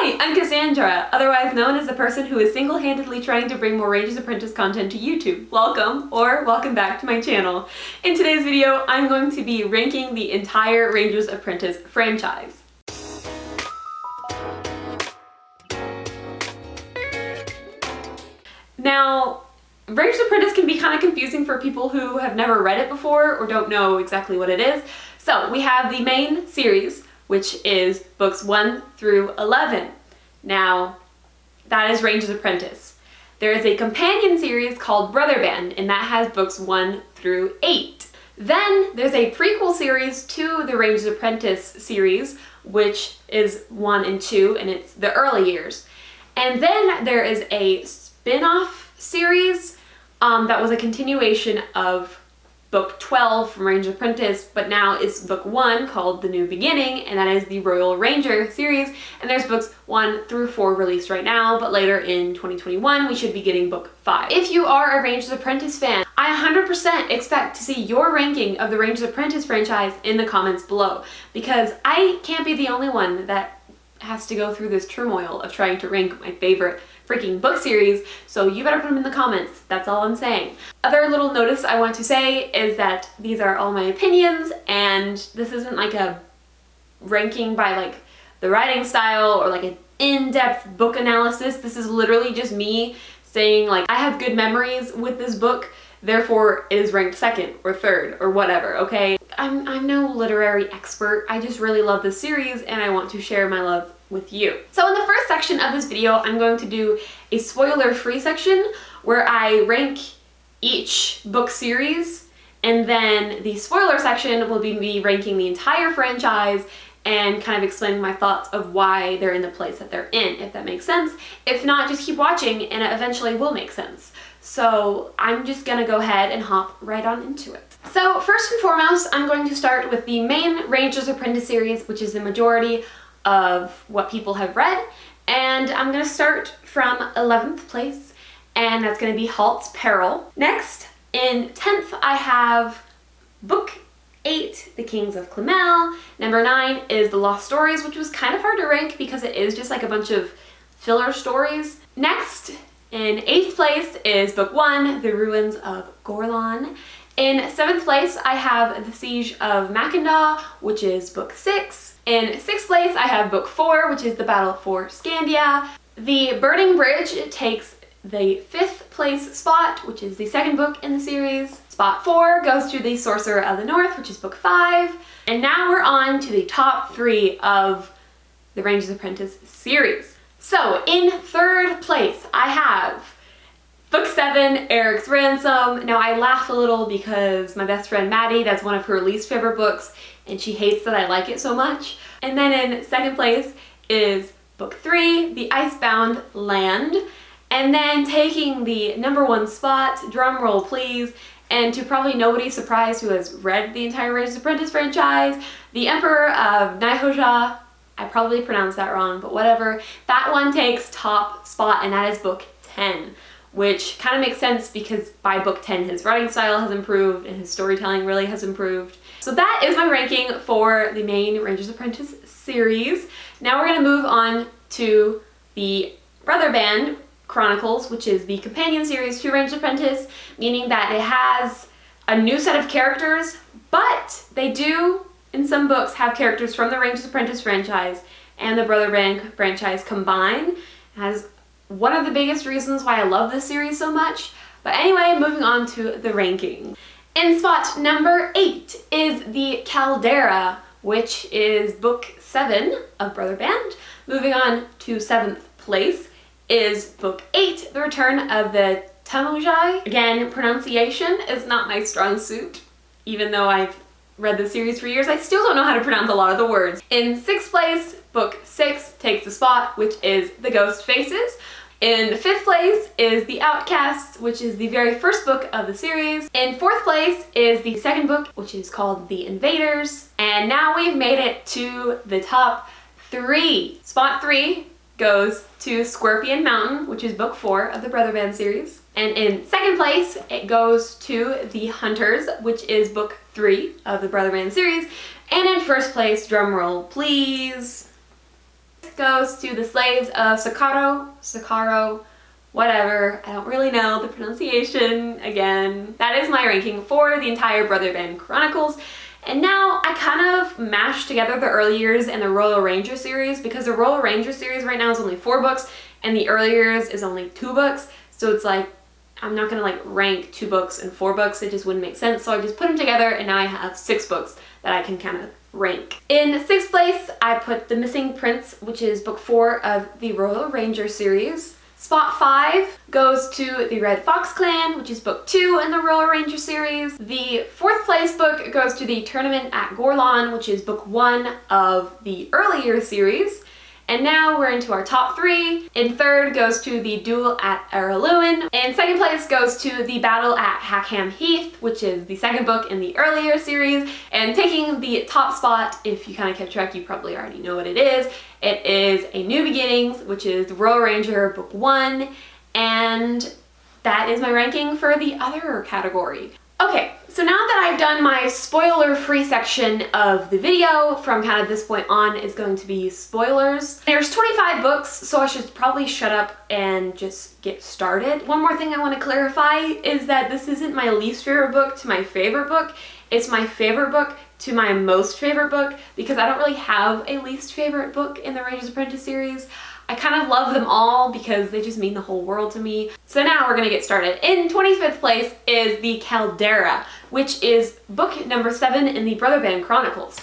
Hi, I'm Cassandra, otherwise known as the person who is single-handedly trying to bring more Ranger's Apprentice content to YouTube. Welcome, or welcome back to my channel. In today's video, I'm going to be ranking the entire Ranger's Apprentice franchise. Now, Ranger's Apprentice can be kind of confusing for people who have never read it before or don't know exactly what it is. So we have the main series, which is books 1 through 11. Now, that is Ranger's Apprentice. There is a companion series called Brotherband, and that has books 1 through 8. Then there's a prequel series to the Ranger's Apprentice series, which is 1 and 2, and it's the early years. And then there is a spin-off series that was a continuation of book 12 from Ranger's Apprentice, but now it's book 1 called The New Beginning, and that is the Royal Ranger series, and there's books 1 through 4 released right now, but later in 2021 we should be getting book 5. If you are a Ranger's Apprentice fan, I 100% expect to see your ranking of the Ranger's Apprentice franchise in the comments below, because I can't be the only one that has to go through this turmoil of trying to rank my favorite freaking book series, so you better put them in the comments. That's all I'm saying. Other little notice I want to say is that these are all my opinions, and this isn't like a ranking by like the writing style or like an in-depth book analysis. This is literally just me saying like I have good memories with this book, therefore it is ranked 2nd or 3rd or whatever, okay? I'm no literary expert. I just really love this series and I want to share my love with you. So in the first section of this video, I'm going to do a spoiler-free section where I rank each book series, and then the spoiler section will be me ranking the entire franchise and kind of explaining my thoughts of why they're in the place that they're in, if that makes sense. If not, just keep watching and it eventually will make sense. So I'm just gonna go ahead and hop right on into it. So first and foremost, I'm going to start with the main Ranger's Apprentice series, which is the majority of what people have read, and I'm gonna start from 11th place, and that's gonna be Halt's Peril. Next, in 10th, I have book 8, The Kings of Clemel. Number 9 is The Lost Stories, which was kind of hard to rank because it is just like a bunch of filler stories. Next, in 8th place is book 1, The Ruins of Gorlon. In 7th place, I have The Siege of Mackinac, which is book 6. In 6th place, I have book 4, which is The Battle for Scandia. The Burning Bridge takes the 5th place spot, which is the 2nd book in the series. Spot 4 goes to The Sorcerer of the North, which is book 5. And now we're on to the top 3 of the Ranger's Apprentice series. So in 3rd place, I have book 7, Eric's Ransom. Now I laugh a little because my best friend Maddie, that's one of her least favorite books, and she hates that I like it so much. And then in 2nd place is book 3, The Icebound Land. And then taking the number 1 spot, drum roll please, and to probably nobody's surprise who has read the entire Ranger's Apprentice franchise, The Emperor of Naihoja. I probably pronounced that wrong, but whatever. That one takes top spot, and that is book 10. Which kind of makes sense because by book 10 his writing style has improved and his storytelling really has improved. So that is my ranking for the main Ranger's Apprentice series. Now we're going to move on to the Brotherband Chronicles, which is the companion series to Ranger's Apprentice, meaning that it has a new set of characters, but they do in some books have characters from the Ranger's Apprentice franchise and the Brotherband franchise combined. It has one of the biggest reasons why I love this series so much. But anyway, moving on to the ranking. In spot number 8 is the Caldera, which is book 7 of Brotherband. Moving on to 7th place is book 8, The Return of the Tamujai. Again, pronunciation is not my strong suit. Even though I've read the series for years, I still don't know how to pronounce a lot of the words. In 6th place, book 6 takes the spot, which is The Ghost Faces. In 5th place is The Outcasts, which is the very first book of the series. In 4th place is the 2nd book, which is called The Invaders. And now we've made it to the top 3. Spot 3 goes to Scorpion Mountain, which is book 4 of the Brotherband series. And in 2nd place, it goes to The Hunters, which is book 3 of the Brotherband series. And in 1st place, drumroll please, Goes to The Slaves of Sakaro, whatever. I don't really know the pronunciation. Again, that is my ranking for the entire Brotherband Chronicles. And now I kind of mashed together the early years and the Royal Ranger series, because the Royal Ranger series right now is only 4 books and the early years is only 2 books. So it's like, I'm not gonna like rank 2 books and 4 books. It just wouldn't make sense. So I just put them together and now I have 6 books that I can kind of rank. In 6th place, I put The Missing Prince, which is book 4 of the Royal Ranger series. Spot 5 goes to The Red Fox Clan, which is book 2 in the Royal Ranger series. The 4th place book goes to The Tournament at Gorlon, which is book 1 of the earlier series. And now we're into our top 3. In 3rd goes to The Duel at Araluen. In 2nd place goes to The Battle at Hackham Heath, which is the 2nd book in the earlier series. And taking the top spot, if you kind of kept track, you probably already know what it is. It is A New Beginnings, which is the Royal Ranger book 1. And that is my ranking for the other category. Okay, so now that I've done my spoiler-free section of the video, from kind of this point on is going to be spoilers. There's 25 books, so I should probably shut up and just get started. One more thing I want to clarify is that this isn't my least favorite book to my favorite book. It's my favorite book to my most favorite book, because I don't really have a least favorite book in the Ranger's Apprentice series. I kind of love them all because they just mean the whole world to me. So now we're gonna get started. In 25th place is The Caldera, which is book number 7 in the Brotherband Chronicles.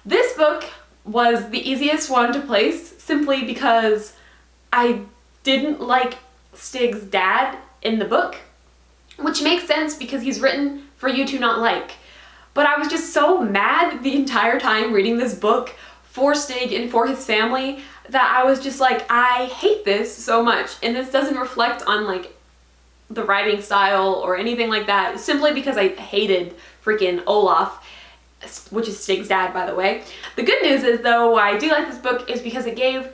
This book was the easiest one to place simply because I didn't like Stig's dad in the book, which makes sense because he's written for you to not like. But I was just so mad the entire time reading this book for Stig and for his family that I was just like, I hate this so much. And this doesn't reflect on like the writing style or anything like that, simply because I hated freaking Olaf, which is Stig's dad, by the way. The good news is though, why I do like this book is because it gave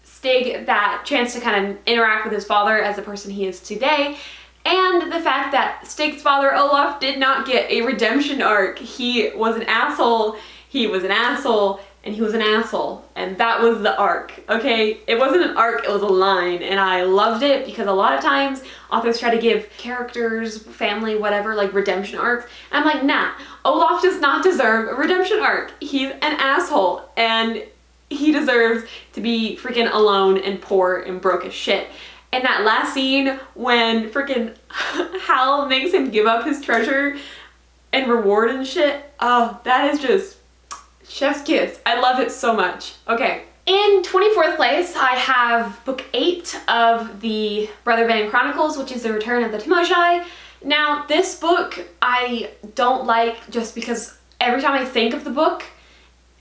Stig that chance to kind of interact with his father as the person he is today. And the fact that Stig's father, Olaf, did not get a redemption arc. He was an asshole, he was an asshole, and he was an asshole. And that was the arc, okay? It wasn't an arc, it was a line. And I loved it because a lot of times authors try to give characters, family, whatever, like redemption arcs. And I'm like, nah, Olaf does not deserve a redemption arc. He's an asshole and he deserves to be freaking alone and poor and broke as shit. And that last scene when freaking Hal makes him give up his treasure and reward and shit, oh, that is just chef's kiss. I love it so much. Okay. In 24th place, I have book 8 of the Brotherband Chronicles, which is The Return of the Timojai. Now, this book I don't like just because every time I think of the book,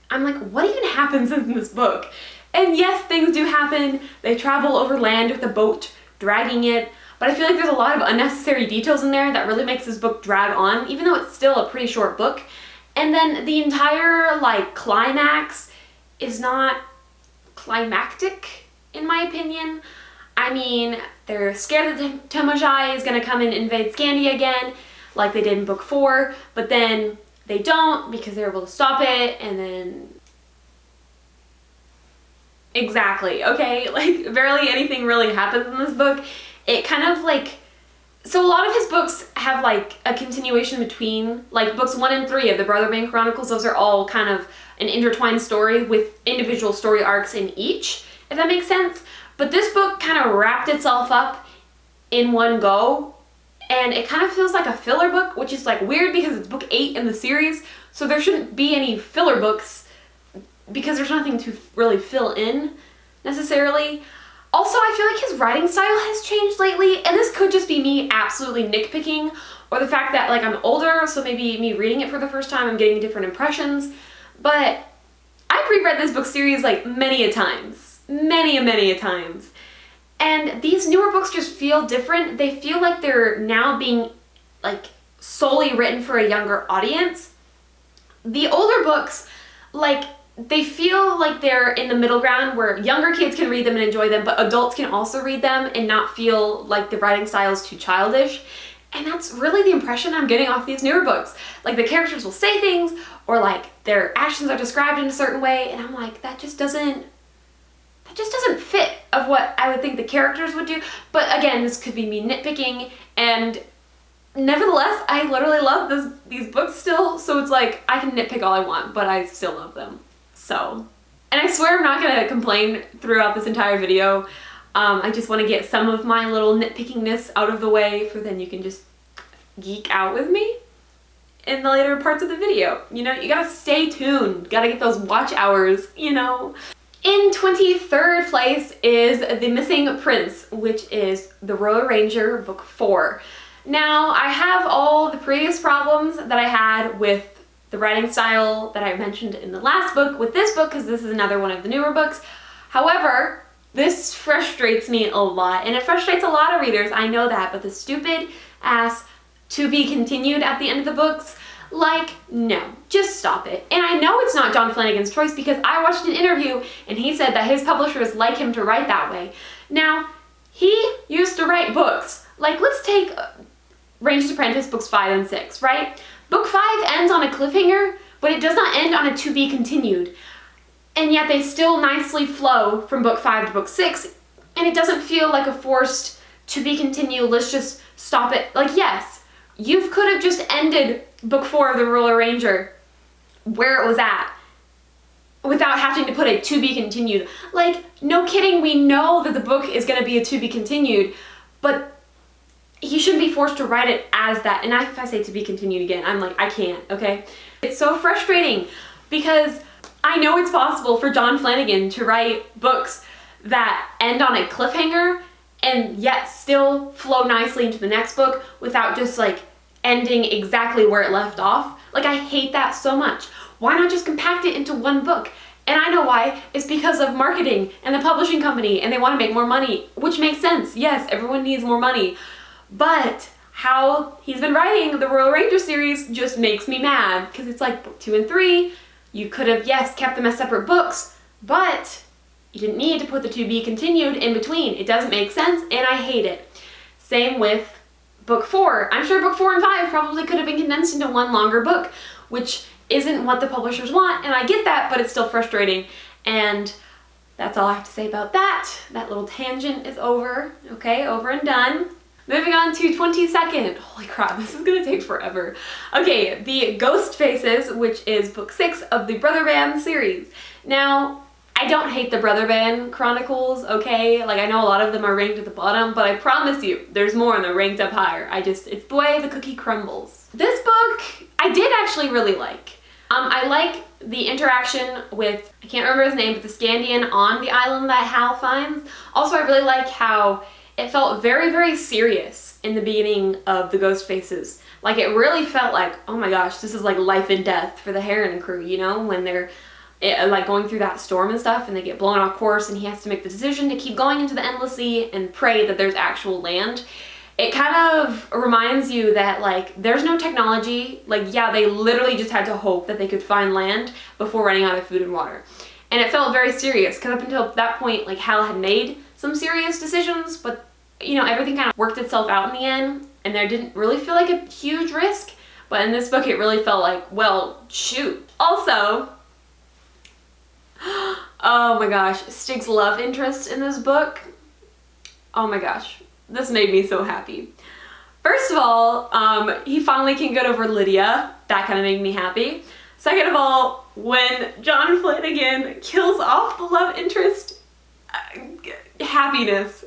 I'm like, what even happens in this book? And yes, things do happen. They travel over land with a boat, dragging it. But I feel like there's a lot of unnecessary details in there that really makes this book drag on, even though it's still a pretty short book. And then the entire like climax is not climactic, in my opinion. I mean, they're scared that Timojai is gonna come and invade Scandia again, like they did in book 4, but then they don't because they're able to stop it, and then exactly, okay? Like barely anything really happens in this book. It kind of like, so a lot of his books have like a continuation between, like books 1 and 3 of the Brotherband Chronicles. Those are all kind of an intertwined story with individual story arcs in each, if that makes sense. But this book kind of wrapped itself up in one go, and it kind of feels like a filler book, which is like weird because it's book 8 in the series, so there shouldn't be any filler books because there's nothing to really fill in necessarily. Also, I feel like his writing style has changed lately, and this could just be me absolutely nitpicking, or the fact that like I'm older, so maybe me reading it for the first time, I'm getting different impressions. But I've reread this book series like many a times, many a times. And these newer books just feel different. They feel like they're now being like solely written for a younger audience. The older books, like, they feel like they're in the middle ground where younger kids can read them and enjoy them, but adults can also read them and not feel like the writing style is too childish. And that's really the impression I'm getting off these newer books. Like the characters will say things, or like their actions are described in a certain way, and I'm like, that just doesn't that just doesn't fit of what I would think the characters would do. But again, this could be me nitpicking, and nevertheless, I literally love these books still, so it's like, I can nitpick all I want, but I still love them. So, and I swear I'm not gonna complain throughout this entire video. I just want to get some of my little nitpickingness out of the way, for then you can just geek out with me in the later parts of the video. You know, you gotta stay tuned, gotta get those watch hours, you know. In 23rd place is The Missing Prince, which is The Royal Ranger, book 4. Now, I have all the previous problems that I had with the writing style that I mentioned in the last book with this book, because this is another one of the newer books. However, this frustrates me a lot, and it frustrates a lot of readers, I know that, but the stupid ass to be continued at the end of the books, like, no, just stop it. And I know it's not John Flanagan's choice, because I watched an interview and he said that his publishers like him to write that way. Now, he used to write books. Like, let's take Ranger's Apprentice books 5 and 6, right? Book 5 ends on a cliffhanger, but it does not end on a to be continued. And yet they still nicely flow from book 5 to book 6, and it doesn't feel like a forced to be continued, let's just stop it. Like, yes, you could have just ended book 4 of The Royal Ranger where it was at without having to put a to be continued. Like, no kidding, we know that the book is going to be a to be continued, but he shouldn't be forced to write it as that. And if I say to be continued again, I'm like, I can't, okay? It's so frustrating, because I know it's possible for John Flanagan to write books that end on a cliffhanger and yet still flow nicely into the next book without just like ending exactly where it left off. Like, I hate that so much. Why not just compact it into one book? And I know why. It's because of marketing and the publishing company, and they want to make more money, which makes sense. Yes, everyone needs more money. But how he's been writing the Royal Ranger series just makes me mad, because it's like book 2 and 3. You could have, yes, kept them as separate books, but you didn't need to put the to be continued in between. It doesn't make sense, and I hate it. Same with book 4. I'm sure book 4 and 5 probably could have been condensed into one longer book, which isn't what the publishers want, and I get that, but it's still frustrating. And that's all I have to say about that. That little tangent is over, okay, over and done. Moving on to 22nd. Holy crap, this is gonna take forever. Okay, The Ghost Faces, which is book 6 of the Brotherband series. Now, I don't hate the Brotherband chronicles, okay? Like, I know a lot of them are ranked at the bottom, but I promise you, there's more and they're ranked up higher. It's the way the cookie crumbles. This book, I did actually really like. I like the interaction with, I can't remember his name, but the Scandian on the island that Hal finds. Also, I really like how it felt very, very serious in the beginning of The Ghost Faces. Like, it really felt like, oh my gosh, this is like life and death for the Heron crew, you know, when they're like going through that storm and stuff, and they get blown off course, and he has to make the decision to keep going into the endless sea and pray that there's actual land. It kind of reminds you that, like, there's no technology. Like, yeah, they literally just had to hope that they could find land before running out of food and water. And it felt very serious, because up until that point, like, Hal had made some serious decisions, but, you know, everything kind of worked itself out in the end, and there didn't really feel like a huge risk. But in this book, it really felt like, well, shoot. Also, oh my gosh, Stig's love interest in this book, oh my gosh, this made me so happy. First of all, he finally can get over Lydia. That kind of made me happy. Second of all, when John Flanagan kills off the love interest, happiness,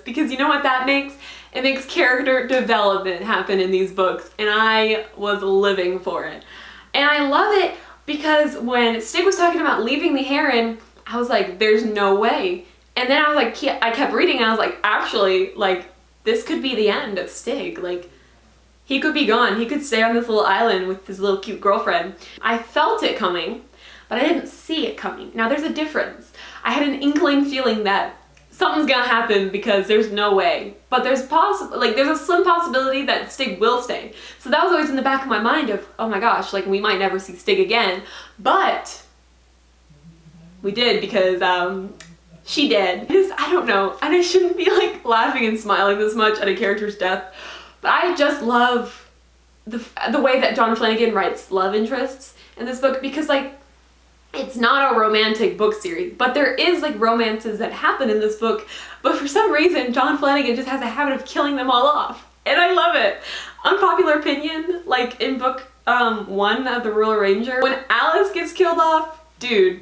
because you know what that makes? It makes character development happen in these books, and I was living for it. And I love it because when Stig was talking about leaving the Heron, I was like, there's no way. And then I was like, I kept reading and I was like, actually, like, this could be the end of Stig. Like, he could be gone. He could stay on this little island with his little cute girlfriend. I felt it coming, but I didn't see it coming. Now, there's a difference. I had an inkling feeling that something's gonna happen because there's no way. But there's a slim possibility that Stig will stay. So that was always in the back of my mind of, oh my gosh, like, we might never see Stig again. But we did, because she did. I don't know, and I shouldn't be like laughing and smiling this much at a character's death, but I just love the way that John Flanagan writes love interests in this book, because, like, It's not a romantic book series, but there is like romances that happen in this book, but for some reason John Flanagan just has a habit of killing them all off, and I love it. Unpopular opinion, like in book 1 of The Rural Ranger, when Alice gets killed off, dude,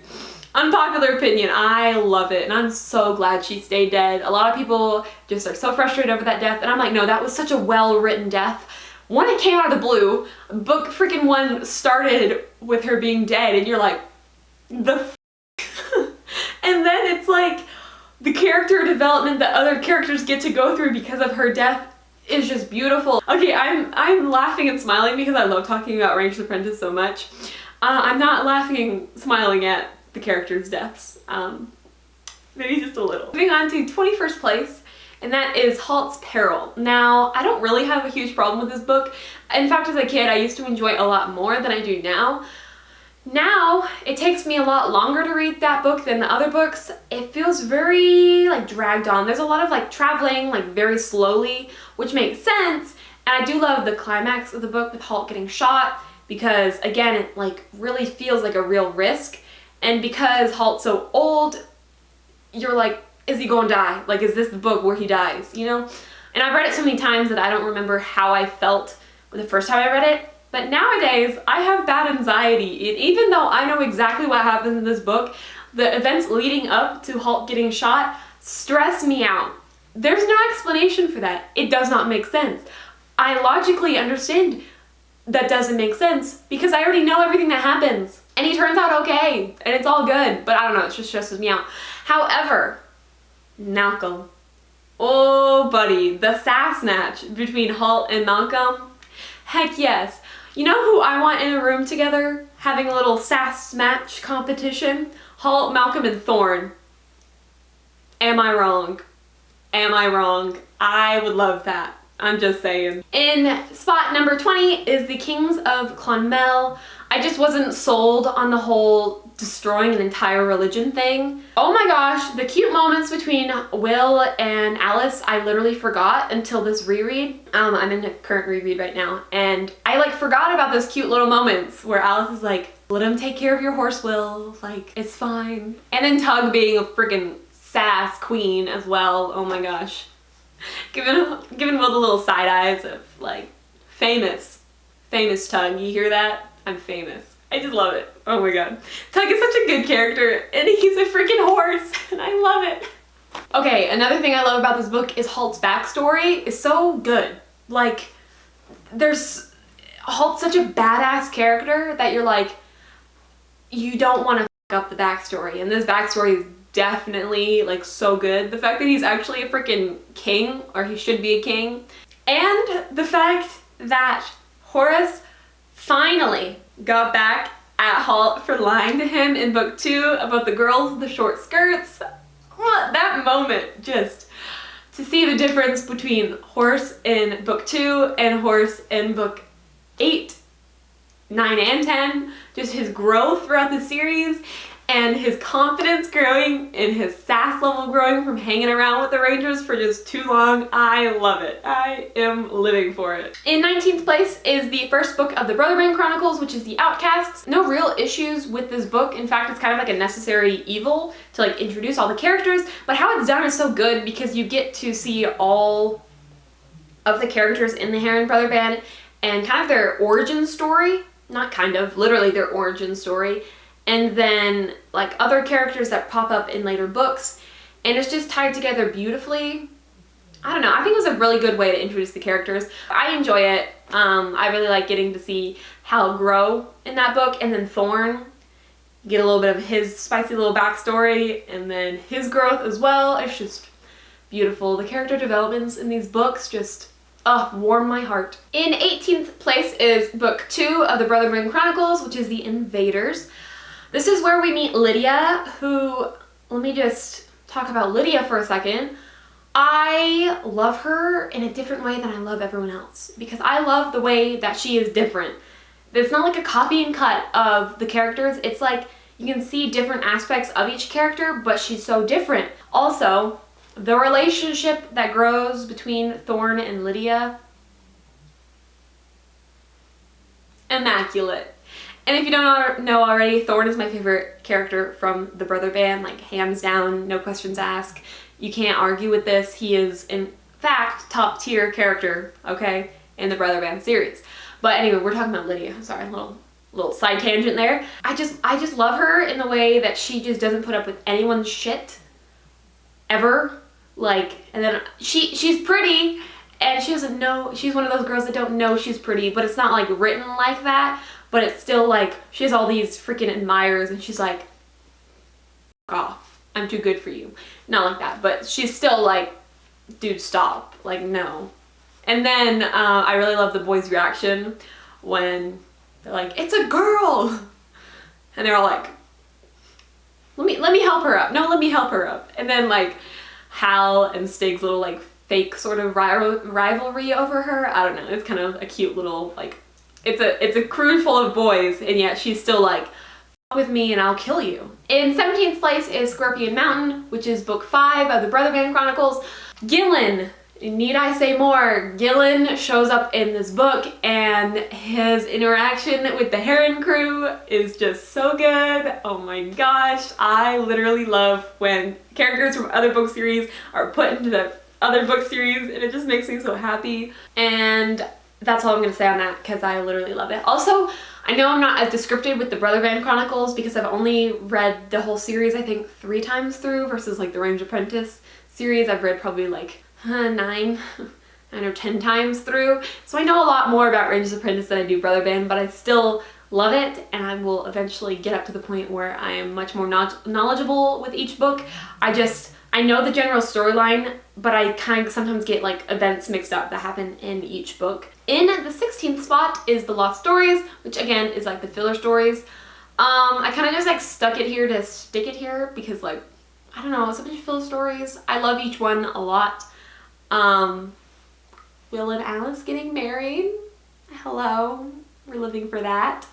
unpopular opinion, I love it, and I'm so glad she stayed dead. A lot of people just are so frustrated over that death, and I'm like, no, that was such a well-written death. When it came out of the blue, book freaking 1 started with her being dead, and you're like, the f and then it's like the character development that other characters get to go through because of her death is just beautiful. Okay, I'm laughing and smiling because I love talking about Ranger's Apprentice so much. I'm not laughing and smiling at the characters' deaths. Maybe just a little. Moving on to 21st place, and that is Halt's Peril. Now, I don't really have a huge problem with this book. In fact, as a kid, I used to enjoy it a lot more than I do now. Now, it takes me a lot longer to read that book than the other books. It feels very like dragged on. There's a lot of like traveling like very slowly, which makes sense. And I do love the climax of the book with Halt getting shot because again, it like really feels like a real risk. And because Halt's so old, you're like, is he gonna die? Like, is this the book where he dies, you know? And I've read it so many times that I don't remember how I felt the first time I read it. But nowadays, I have bad anxiety, and even though I know exactly what happens in this book, the events leading up to Halt getting shot stress me out. There's no explanation for that. It does not make sense. I logically understand that doesn't make sense because I already know everything that happens. And he turns out okay, and it's all good, but I don't know, it just stresses me out. However, Malcolm. Oh, buddy, the sass match between Halt and Malcolm. Heck yes. You know who I want in a room together, having a little sass match competition? Halt, Malcolm, and Thorn. Am I wrong? Am I wrong? I would love that. I'm just saying. In spot number 20 is The Kings of Clonmel. I just wasn't sold on the whole destroying an entire religion thing. Oh my gosh, the cute moments between Will and Alice, I literally forgot until this reread. I'm in a current reread right now, and I like forgot about those cute little moments where Alice is like, let him take care of your horse, Will, like, it's fine. And then Tug being a freaking sass queen as well, oh my gosh. Giving Will the little side eyes of like, famous Tug, you hear that? I'm famous. I just love it. Oh my god. Tug is such a good character, and he's a freaking horse, and I love it. Okay, another thing I love about this book is Halt's backstory is so good. Like, there's Halt's such a badass character that you're like, you don't want to f up the backstory, and this backstory is definitely like so good. The fact that he's actually a freaking king, or he should be a king, and the fact that Horace finally got back at Halt for lying to him in book 2 about the girls with the short skirts. That moment, just to see the difference between Horace in book 2 and Horace in book 8, 9, and 10, just his growth throughout the series and his confidence growing and his sass level growing from hanging around with the Rangers for just too long. I love it. I am living for it. In 19th place is the first book of the Brotherband Chronicles, which is The Outcasts. No real issues with this book. In fact, it's kind of like a necessary evil to like introduce all the characters, but how it's done is so good because you get to see all of the characters in the Heron Brotherband and kind of their origin story. Not kind of, literally their origin story. And then like other characters that pop up in later books, and it's just tied together beautifully. I don't know, I think it was a really good way to introduce the characters. I enjoy it. I really like getting to see Hal grow in that book, and then Thorn, get a little bit of his spicy little backstory, and then his growth as well. It's just beautiful. The character developments in these books just warm my heart. In 18th place is book 2 of the Brotherband Chronicles, which is The Invaders. This is where we meet Lydia, who, let me just talk about Lydia for a second. I love her in a different way than I love everyone else, because I love the way that she is different. It's not like a copy and cut of the characters. It's like you can see different aspects of each character, but she's so different. Also, the relationship that grows between Thorn and Lydia, immaculate. And if you don't know already, Thorn is my favorite character from the Brotherband, like hands down, no questions asked. You can't argue with this. He is, in fact, top tier character, okay, in the Brotherband series. But anyway, we're talking about Lydia. Sorry, a little side tangent there. I just love her in the way that she just doesn't put up with anyone's shit ever. Like, and then she's pretty, and she doesn't know, she's one of those girls that don't know she's pretty, but it's not like written like that, but it's still like she has all these freaking admirers, and she's like, fuck off, I'm too good for you. Not like that, but she's still like, dude, stop, like, no. And then I really love the boys' reaction when they're like, it's a girl, and they're all like, let me help her up. No, let me help her up. And then like Hal and Stig's little like fake sort of rivalry over her. I don't know. It's kind of a cute little like, it's a crew full of boys, and yet she's still like, fuck with me and I'll kill you. In 17th place is Scorpion Mountain, which is book 5 of the Brotherband Chronicles. Gillen. Need I say more? Gillen shows up in this book, and his interaction with the Heron crew is just so good. Oh my gosh, I literally love when characters from other book series are put into the other book series, and it just makes me so happy. And that's all I'm gonna say on that, because I literally love it. Also, I know I'm not as descriptive with the Brotherband Chronicles because I've only read the whole series, I think, 3 times through, versus like the Range Apprentice series I've read probably like 9 or 10 times through. So I know a lot more about Ranger's Apprentice than I do Brotherband, but I still love it, and I will eventually get up to the point where I am much more knowledgeable with each book. I know the general storyline, but I kind of sometimes get like events mixed up that happen in each book. In the 16th spot is The Lost Stories, which again is like the filler stories. I kind of just like stuck it here to stick it here because like, I don't know, it's a bunch of filler stories. I love each one a lot. Will and Alice getting married. Hello, we're living for that.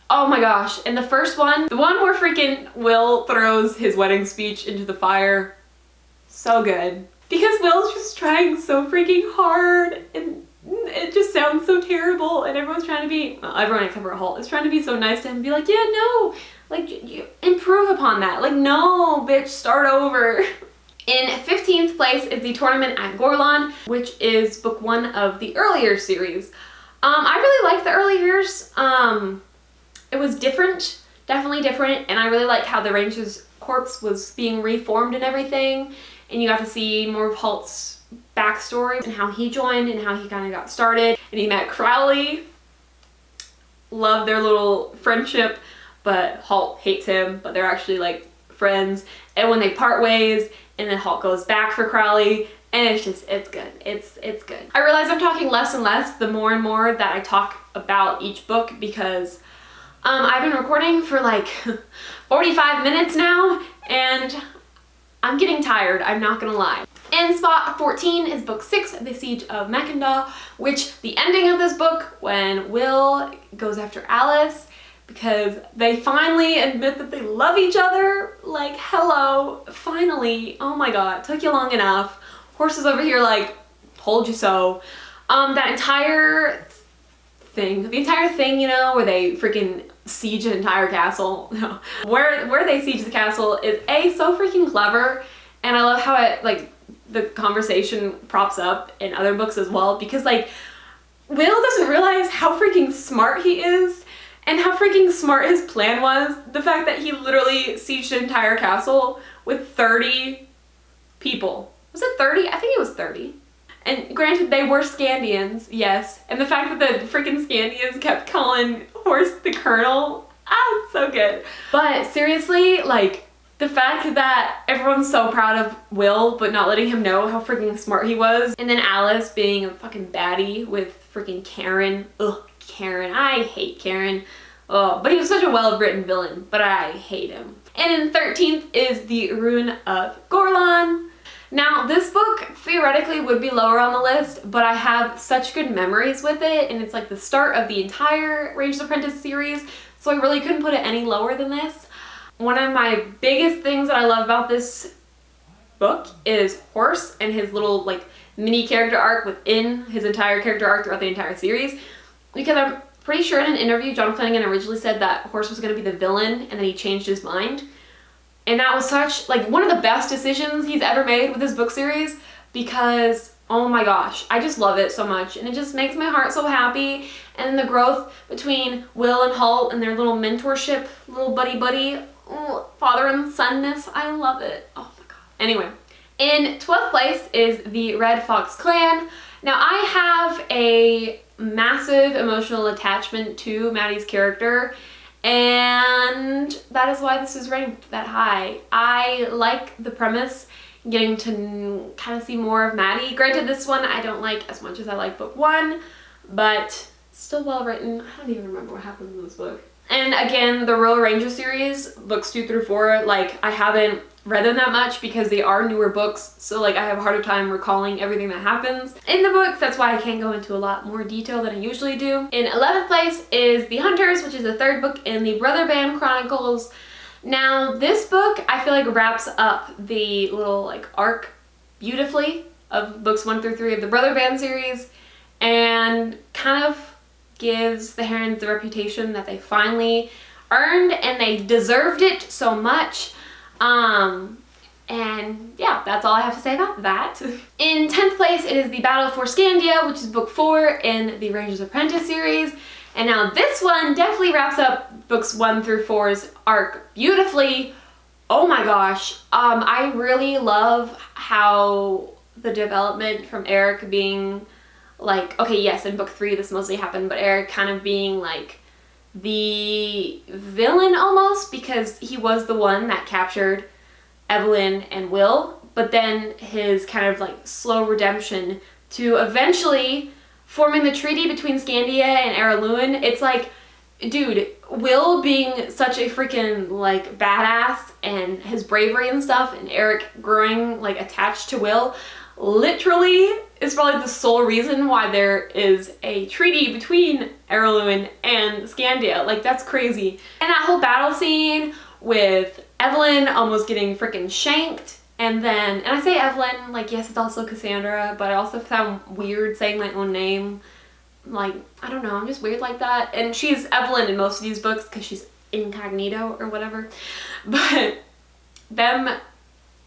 Oh my gosh, and the first one, the one where freaking Will throws his wedding speech into the fire, so good. Because Will's just trying so freaking hard, and it just sounds so terrible, and everyone's trying to be, well, everyone except for Holt is trying to be so nice to him and be like, yeah, no, like, you improve upon that. Like, no, bitch, start over. In 15th place is The Tournament at Gorlon, which is book 1 of the earlier series. I really liked the early years. It was different, definitely different, and I really liked how the Ranger's corpse was being reformed and everything, and you got to see more of Halt's backstory and how he joined and how he kind of got started, and he met Crowley. Loved their little friendship, but Halt hates him, but they're actually like friends, and when they part ways, and then Halt goes back for Crowley, and it's good. It's good. I realize I'm talking less and less the more and more that I talk about each book, because I've been recording for like 45 minutes now, and I'm getting tired, I'm not gonna lie. In spot 14 is book 6, The Siege of Mackinac, which the ending of this book, when Will goes after Alice, because they finally admit that they love each other. Like, hello, finally. Oh my god, took you long enough. Horses over here like, told you so. That entire thing, you know, where they freaking siege an entire castle. No. Where they siege the castle is so freaking clever, and I love how it, like, the conversation props up in other books as well, because like, Will doesn't realize how freaking smart he is, and how freaking smart his plan was. The fact that he literally sieged an entire castle with 30 people. Was it 30? I think it was 30. And granted, they were Scandians, yes. And the fact that the freaking Scandians kept calling Horse the Colonel, it's so good. But seriously, like, the fact that everyone's so proud of Will, but not letting him know how freaking smart he was. And then Alice being a fucking baddie with freaking Karen. Ugh, Karen. I hate Karen. Oh, but he was such a well-written villain, but I hate him. And in 13th is The Ruin of Gorlon. Now, this book theoretically would be lower on the list, but I have such good memories with it, and it's like the start of the entire Ranger's Apprentice series, so I really couldn't put it any lower than this. One of my biggest things that I love about this book is Horse and his little like mini character arc within his entire character arc throughout the entire series, because I'm pretty sure in an interview, John Flanagan originally said that Horace was going to be the villain, and then he changed his mind. And that was such, like, one of the best decisions he's ever made with this book series, because, oh my gosh, I just love it so much, and it just makes my heart so happy. And the growth between Will and Halt and their little mentorship, little buddy, father and sonness, I love it. Oh my god. Anyway, in 12th place is the Red Fox Clan. Now, I have a massive emotional attachment to Maddie's character, and that is why this is ranked that high. I like the premise, getting to kind of see more of Maddie. Granted, this one I don't like as much as I like book 1, but still well written. I don't even remember what happens in this book. And again, the Royal Ranger series, books 2 through 4, like, I haven't read them that much because they are newer books, so like I have a harder time recalling everything that happens in the books. That's why I can't go into a lot more detail than I usually do. In 11th place is The Hunters, which is the 3rd book in the Brotherband chronicles. Now, this book I feel like wraps up the little like arc beautifully of books 1 through 3 of the Brotherband series, and kind of gives the Herons the reputation that they finally earned, and they deserved it so much. And yeah, that's all I have to say about that. In 10th place, it is The Battle for Scandia, which is book 4 in the Ranger's Apprentice series. And now this one definitely wraps up books 1 through 4's arc beautifully. Oh my gosh. I really love how the development from Eric being like, okay, yes, in book 3 this mostly happened, but Eric kind of being like the villain almost, because he was the one that captured Evelyn and Will, but then his kind of like slow redemption to eventually forming the treaty between Scandia and Araluen. It's like, dude, Will being such a freaking like badass and his bravery and stuff, and Eric growing like attached to Will, literally is probably the sole reason why there is a treaty between Araluen and Scandia. Like, that's crazy. And that whole battle scene with Evelyn almost getting freaking shanked, and I say Evelyn, like, yes, it's also Cassandra, but I also sound weird saying my own name. Like, I don't know, I'm just weird like that. And she's Evelyn in most of these books because she's incognito or whatever. But them,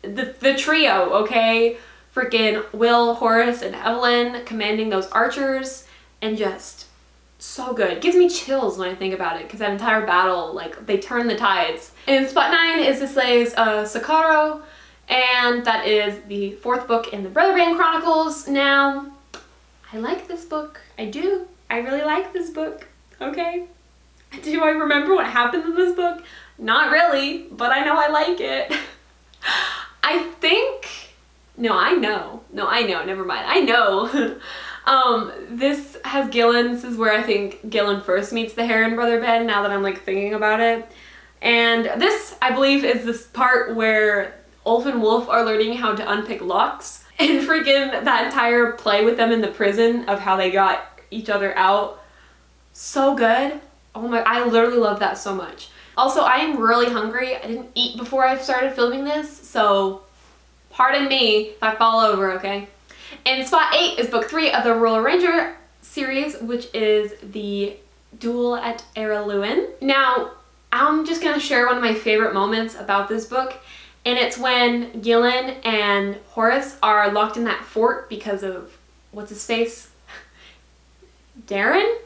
the trio, okay? Freaking Will, Horace, and Evelyn commanding those archers, and just so good. It gives me chills when I think about it, because that entire battle, like, they turn the tides. In spot 9 is Cicely's Socorro, and that is the 4th book in the Brotherband Chronicles. Now, I like this book. I do. I really like this book, okay? Do I remember what happens in this book? Not really, but I know I like it. I think... No, I know. Never mind. I know. This has Gillen. This is where I think Gillen first meets the Heron Brotherband, now that I'm like thinking about it. And this, I believe, is this part where Ulf and Wolf are learning how to unpick locks. And freaking that entire play with them in the prison of how they got each other out. So good. Oh my, I literally love that so much. Also, I am really hungry. I didn't eat before I started filming this, so pardon me if I fall over, okay? And spot 8 is book 3 of the Royal Ranger series, which is the Duel at Araluen. Now, I'm just gonna share one of my favorite moments about this book, and it's when Gillen and Horace are locked in that fort because of, what's his face? Darren?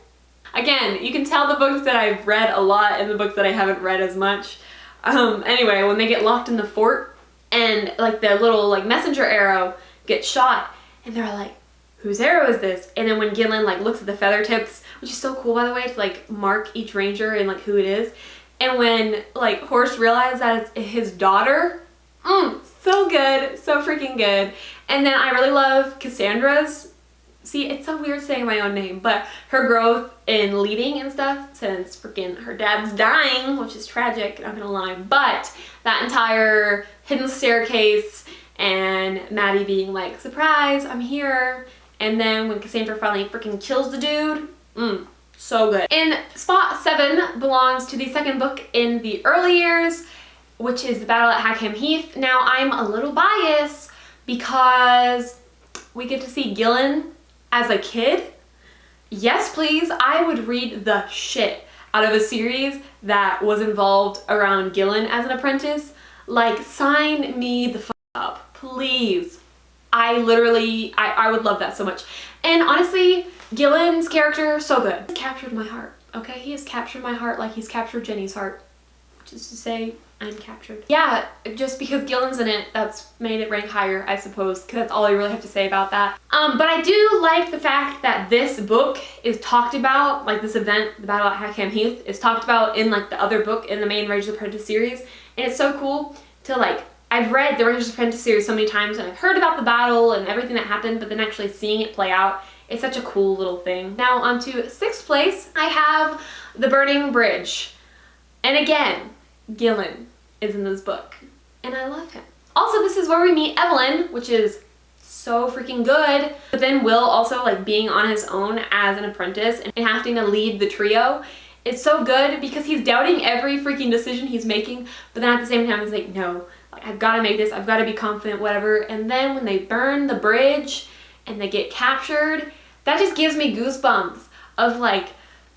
Again, you can tell the books that I've read a lot and the books that I haven't read as much. Anyway, when they get locked in the fort and like their little like messenger arrow gets shot, and they're like, whose arrow is this? And then when Gillen like looks at the feather tips, which is so cool by the way, to like mark each ranger and like who it is. And when like Horace realizes that it's his daughter, so good, so freaking good. And then I really love Cassandra's, see, it's so weird saying my own name, but her growth in leading and stuff since freaking her dad's dying, which is tragic, not gonna lie. But that entire hidden staircase and Maddie being like, surprise, I'm here. And then when Cassandra finally freaking kills the dude, so good. In spot 7 belongs to the 2nd book in the early years, which is the Battle at Hackham Heath. Now, I'm a little biased because we get to see Gillen as a kid. Yes, please. I would read the shit out of a series that was involved around Gillen as an apprentice. Like, sign me the fuck up, please. I would love that so much. And honestly, Gillen's character, so good. He's captured my heart, okay? He has captured my heart like he's captured Jenny's heart. Just to say, I'm captured. Yeah, just because Gillen's in it, that's made it rank higher, I suppose, because that's all I really have to say about that. But I do like the fact that this book is talked about, like this event, the Battle at Hackham Heath, is talked about in like the other book in the main Ranger's Apprentice series. And it's so cool to like, I've read the Ranger's Apprentice series so many times and I've heard about the battle and everything that happened, but then actually seeing it play out, it's such a cool little thing. Now on to 6th place, I have The Burning Bridge. And again, Gillen is in this book and I love him. Also, this is where we meet Evelyn, which is so freaking good. But then Will also like being on his own as an apprentice and having to lead the trio. It's so good because he's doubting every freaking decision he's making, but then at the same time he's like, no, like, I've got to make this, I've got to be confident, whatever. And then when they burn the bridge and they get captured, that just gives me goosebumps of like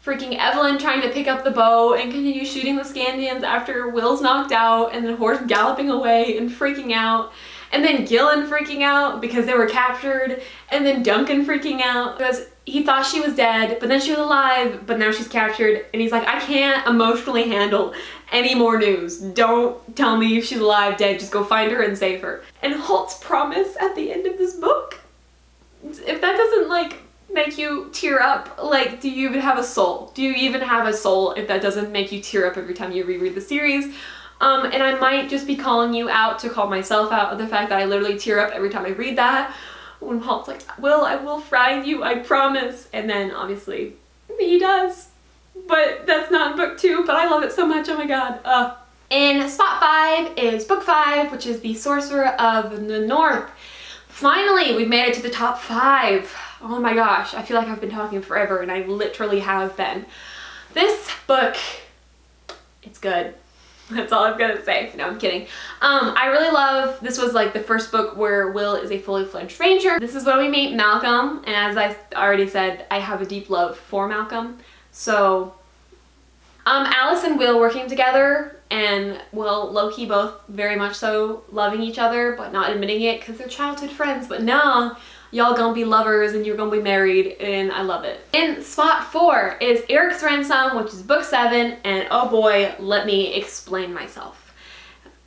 freaking Evelyn trying to pick up the bow and continue shooting the Scandians after Will's knocked out, and then Horse galloping away and freaking out, and then Gillen freaking out because they were captured, and then Duncan freaking out because he thought she was dead, but then she was alive, but now she's captured, and he's like, I can't emotionally handle any more news. Don't tell me if she's alive, dead, just go find her and save her. And Holt's promise at the end of this book, if that doesn't like make you tear up, like, do you even have a soul? Do you even have a soul if that doesn't make you tear up every time you reread the series? And I might just be calling you out to call myself out of the fact that I literally tear up every time I read that. When Holt's like, Will, I will fry you, I promise. And then obviously he does. But that's not in book 2, but I love it so much, oh my god. In spot 5 is book 5, which is The Sorcerer of the North. Finally, we've made it to the top 5. Oh my gosh, I feel like I've been talking forever, and I literally have been. This book, it's good. That's all I'm gonna say. No, I'm kidding. I really love, this was like the first book where Will is a fully fledged ranger. This is when we meet Malcolm, and as I already said, I have a deep love for Malcolm. So, Alice and Will working together, and well, low-key both very much so loving each other, but not admitting it because they're childhood friends, but no, y'all gonna be lovers and you're gonna be married, and I love it. In spot 4 is Eric's Ransom, which is book 7, and oh boy, let me explain myself.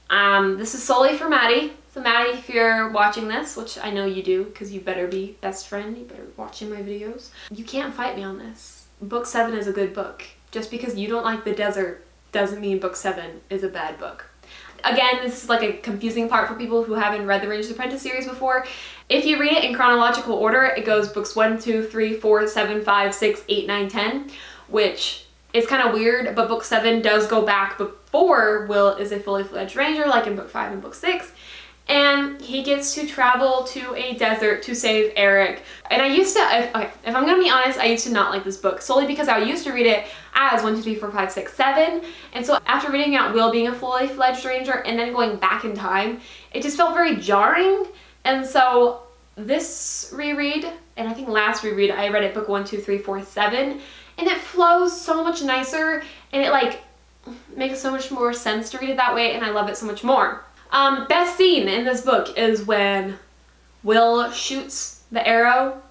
This is solely for Maddie. So Maddie, if you're watching this, which I know you do, because you better be best friend, you better be watching my videos, you can't fight me on this. Book 7 is a good book. Just because you don't like the desert doesn't mean book 7 is a bad book. Again, this is like a confusing part for people who haven't read the Ranger's Apprentice series before. If you read it in chronological order, it goes books 1, 2, 3, 4, 7, 5, 6, 8, 9, 10, which is kind of weird, but book 7 does go back before Will is a fully fledged ranger, like in book 5 and book 6. And he gets to travel to a desert to save Eric. And I used to, if I'm gonna be honest, I used to not like this book, solely because I used to read it as 1, 2, 3, 4, 5, 6, 7. And so after reading out Will being a fully fledged ranger and then going back in time, it just felt very jarring. And so this reread, and I think last reread, I read it book 1, 2, 3, 4, 7, and it flows so much nicer, and it like makes so much more sense to read it that way, and I love it so much more. Best scene in this book is when Will shoots the arrow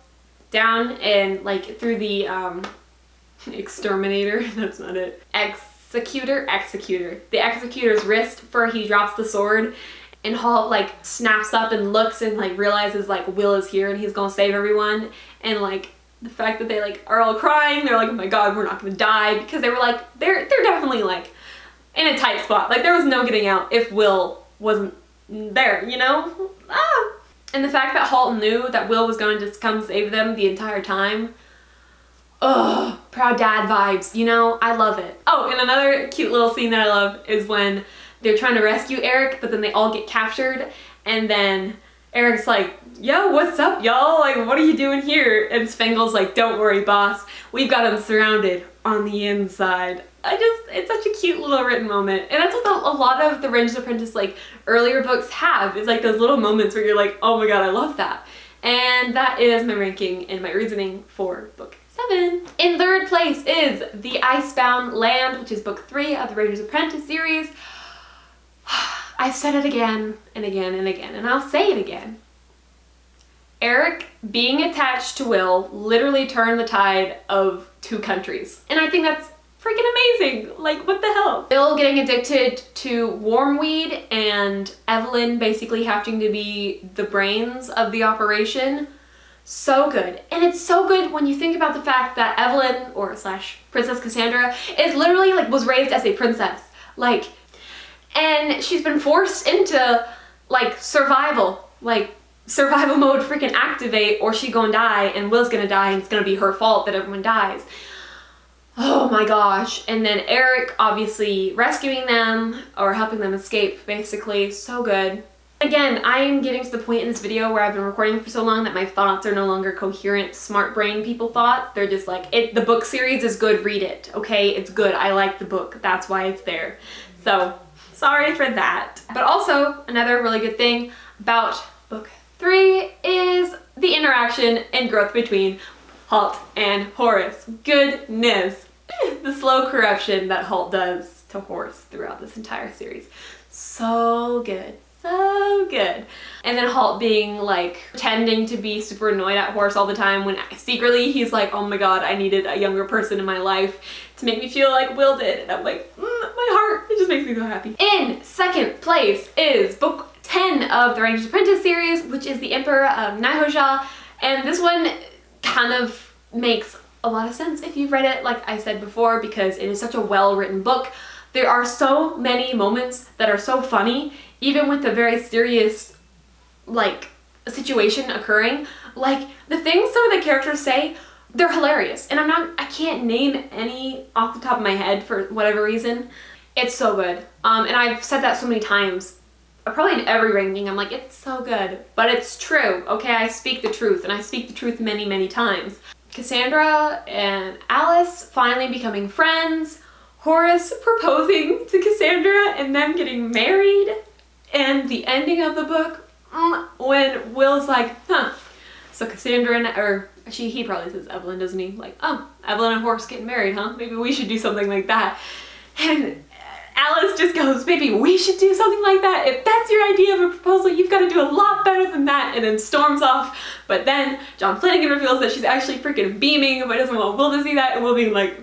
down and like through the exterminator, that's not it, executor, the executor's wrist, for he drops the sword, and Halt like snaps up and looks and like realizes like Will is here and he's gonna save everyone, and like the fact that they like are all crying, they're like, oh my god, we're not gonna die, because they were like, they're definitely like in a tight spot, like there was no getting out if Will wasn't there, you know? And the fact that Halt knew that Will was going to come save them the entire time, oh, proud dad vibes, you know? I love it. Oh, and another cute little scene that I love is when they're trying to rescue Eric, but then they all get captured, and then Eric's like, yo, what's up, y'all? Like, what are you doing here? And Svengel's like, don't worry, boss. We've got him surrounded on the inside. It's such a cute little written moment. And that's what a lot of the Ranger's Apprentice, like, earlier books have. Is like those little moments where you're like, oh my god, I love that. And that is my ranking and my reasoning for book 7. 7. In third place is The Icebound Land, which is book 3 of the Ranger's Apprentice series. I've said it again and again and again, and I'll say it again. Eric being attached to Will literally turned the tide of 2 countries. And I think that's freaking amazing. Like, what the hell? Will getting addicted to wormweed and Evelyn basically having to be the brains of the operation. So good. And it's so good when you think about the fact that Evelyn, or slash Princess Cassandra, is literally like was raised as a princess. Like, and she's been forced into like survival mode, freaking activate, or she gonna die and Will's gonna die and it's gonna be her fault that everyone dies. Oh my gosh. And then Eric obviously rescuing them or helping them escape, basically. So good. Again, I am getting to the point in this video where I've been recording for so long that my thoughts are no longer coherent, smart brain people thoughts. They're just like, the book series is good, read it, okay? It's good, I like the book, that's why it's there. So, sorry for that. But also, another really good thing about book 3 is the interaction and growth between Halt and Horace. Goodness. The slow corruption that Halt does to Horace throughout this entire series. So good. So good. And then Halt being like pretending to be super annoyed at Horace all the time when secretly he's like, oh my god, I needed a younger person in my life to make me feel like Will did. And I'm like, my heart, it just makes me so happy. In second place is book 10 of the Ranger's Apprentice series, which is The Emperor of Nihojah. And this one kind of makes a lot of sense if you've read it, like I said before, because it is such a well-written book. There are so many moments that are so funny, even with the very serious, like, situation occurring. Like, the things some of the characters say, they're hilarious. And I can't name any off the top of my head for whatever reason. It's so good. And I've said that so many times, probably in every ranking, I'm like, it's so good. But it's true, okay? I speak the truth, and I speak the truth many, many times. Cassandra and Alice finally becoming friends, Horace proposing to Cassandra and them getting married, and the ending of the book when Will's like, so Cassandra and, he probably says Evelyn, doesn't he? Like, oh, Evelyn and Horace getting married, huh? Maybe we should do something like that. And Alice just goes, baby, we should do something like that. If that's your idea of a proposal, you've got to do a lot better than that. And then storms off. But then John Flanagan reveals that she's actually freaking beaming, but doesn't want Will to see that. And Will being like,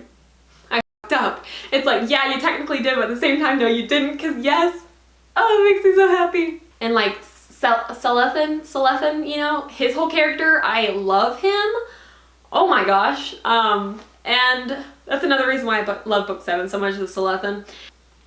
I f***ed up. It's like, yeah, you technically did, but at the same time, no, you didn't, because yes. Oh, it makes me so happy. And like, Selethan, you know, his whole character, I love him. Oh my gosh. And that's another reason why I love book 7 so much, is Selethan.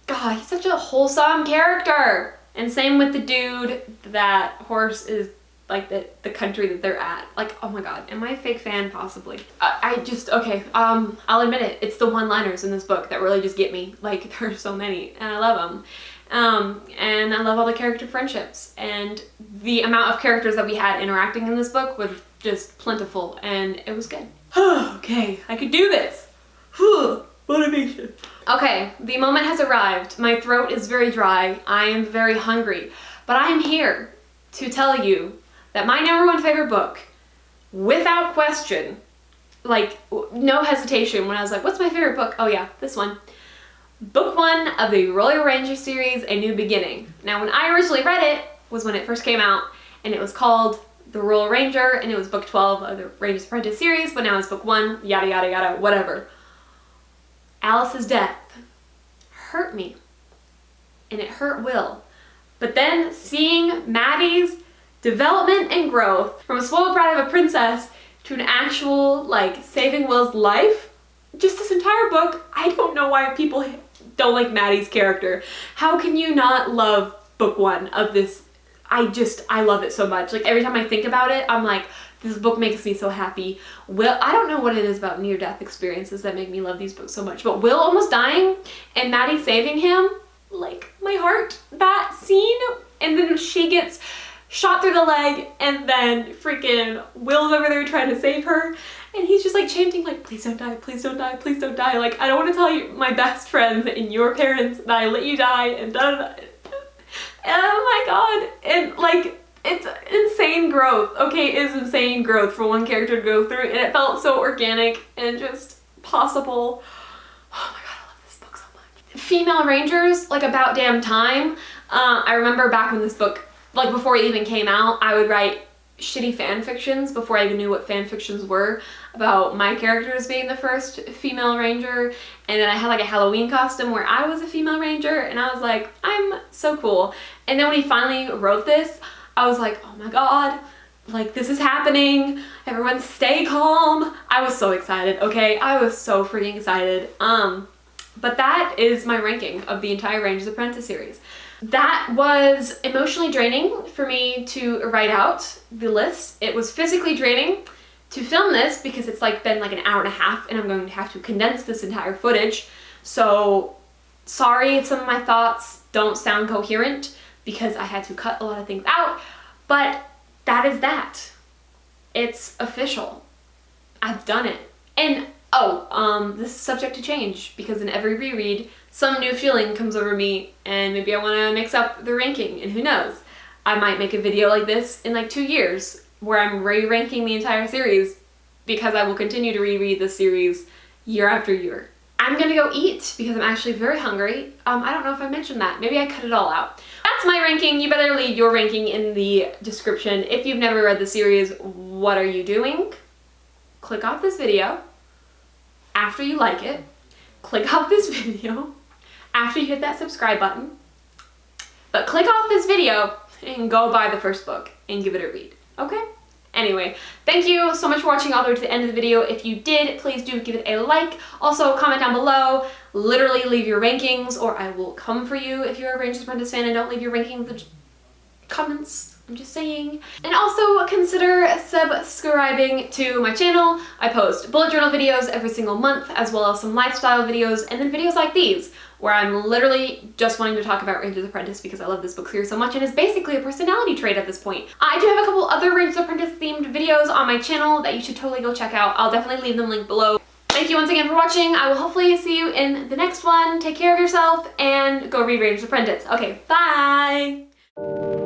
God, he's such a wholesome character. And same with the dude that Horace is, like, the country that they're at. Like, oh my god, am I a fake fan? Possibly. Okay, I'll admit it. It's the one-liners in this book that really just get me. Like, there's so many, and I love them. And I love all the character friendships. And the amount of characters that we had interacting in this book was just plentiful, and it was good. Okay, I could do this. Motivation. Okay, the moment has arrived. My throat is very dry. I am very hungry. But I am here to tell you that my #1 favorite book, without question, like, no hesitation when I was like, what's my favorite book? Oh yeah, this one. Book 1 of the Royal Ranger series, A New Beginning. Now, when I originally read it, was when it first came out, and it was called The Royal Ranger, and it was book 12 of the Ranger's Apprentice series, but now it's book 1, yada yada yada, whatever. Alice's death hurt me, and it hurt Will. But then seeing Maddie's development and growth from a spoiled brat of a princess to an actual, like, saving Will's life, just this entire book, I don't know why people don't like Maddie's character. How can you not love book 1 of this? I love it so much. Like, every time I think about it, I'm like, this book makes me so happy. Will, I don't know what it is about near-death experiences that make me love these books so much, but Will almost dying and Maddie saving him, like, my heart, that scene, and then she gets shot through the leg, and then freaking Will's over there trying to save her, and he's just like chanting like, please don't die, please don't die, please don't die. Like, I don't want to tell you, my best friends and your parents, that I let you die, and da da da. Oh my god. And like, it's insane growth, okay? It is insane growth for one character to go through, and it felt so organic and just possible. Oh my god, I love this book so much. Female Rangers, like about damn time. I remember back when this book, like before it even came out, I would write shitty fan fictions before I even knew what fan fictions were about my characters being the first female ranger, and then I had like a Halloween costume where I was a female ranger, and I was like, I'm so cool. And then when he finally wrote this, I was like, oh my god, like this is happening, everyone stay calm. I was so excited, okay? I was so freaking excited. But that is my ranking of the entire Ranger's Apprentice series. That was emotionally draining for me to write out the list. It was physically draining to film this because it's like been like an hour and a half and I'm going to have to condense this entire footage. So sorry if some of my thoughts don't sound coherent because I had to cut a lot of things out, but that is that. It's official. I've done it. And this is subject to change because in every reread, some new feeling comes over me and maybe I want to mix up the ranking, and who knows, I might make a video like this in like 2 years where I'm re-ranking the entire series because I will continue to reread this series year after year. I'm gonna go eat because I'm actually very hungry. I don't know if I mentioned that. Maybe I cut it all out. That's my ranking. You better leave your ranking in the description. If you've never read the series, what are you doing? Click off this video after you like it. Click off this video after you hit that subscribe button. But click off this video and go buy the first book and give it a read, okay? Anyway, thank you so much for watching all the way to the end of the video. If you did, please do give it a like. Also, comment down below. Literally leave your rankings or I will come for you if you're a Ranger's Apprentice fan and don't leave your rankings in the comments. I'm just saying. And also consider subscribing to my channel. I post bullet journal videos every single month, as well as some lifestyle videos, and then videos like these, where I'm literally just wanting to talk about Ranger's Apprentice because I love this book series so much and it's basically a personality trait at this point. I do have a couple other Ranger's Apprentice themed videos on my channel that you should totally go check out. I'll definitely leave them linked below. Thank you once again for watching. I will hopefully see you in the next one. Take care of yourself and go read Ranger's Apprentice. Okay, bye!